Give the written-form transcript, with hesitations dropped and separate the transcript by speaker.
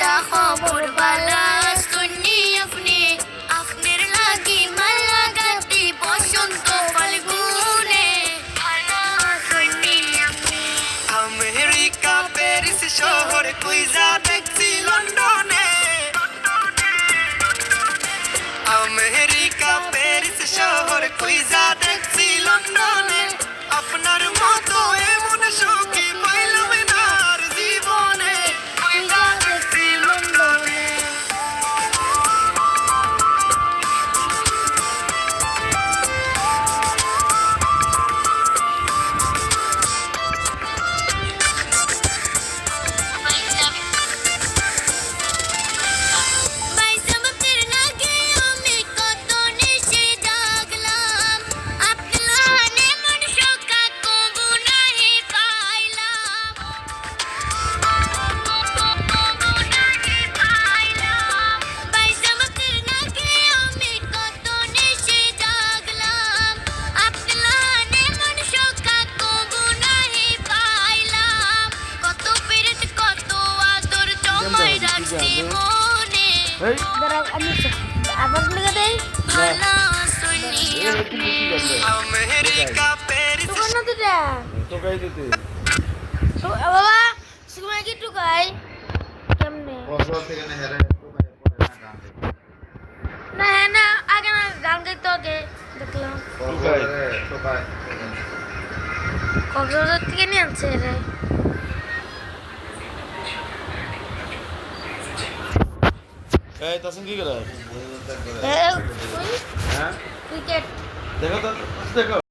Speaker 1: একটা খবর বালা শুনি আপনি আপনার লাগি মালা গাতি বসন্ত ফাল্গুনে ভালো শুনি আপনি
Speaker 2: আমেরিকা প্যারিস শহর কুইজা দেখছি লন্ডনে আমেরিকা প্যারিস শহর কুইজা দেখছি লন্ডনে আপনার মতো এমন সুখী পাইলাম না আর জীবনে কুইজা দেখছি লন্ডনে আমেরিকা প্যারিস
Speaker 1: বাবা সুমা কি টুকাই কেমনে না না আগে না গান গাইতে আগে দেখলাম কক্সবাজার থেকে নিয়ে আনছে রে
Speaker 3: এই তাসিম কি করে
Speaker 1: ক্রিকেট
Speaker 3: দেখো তো দেখো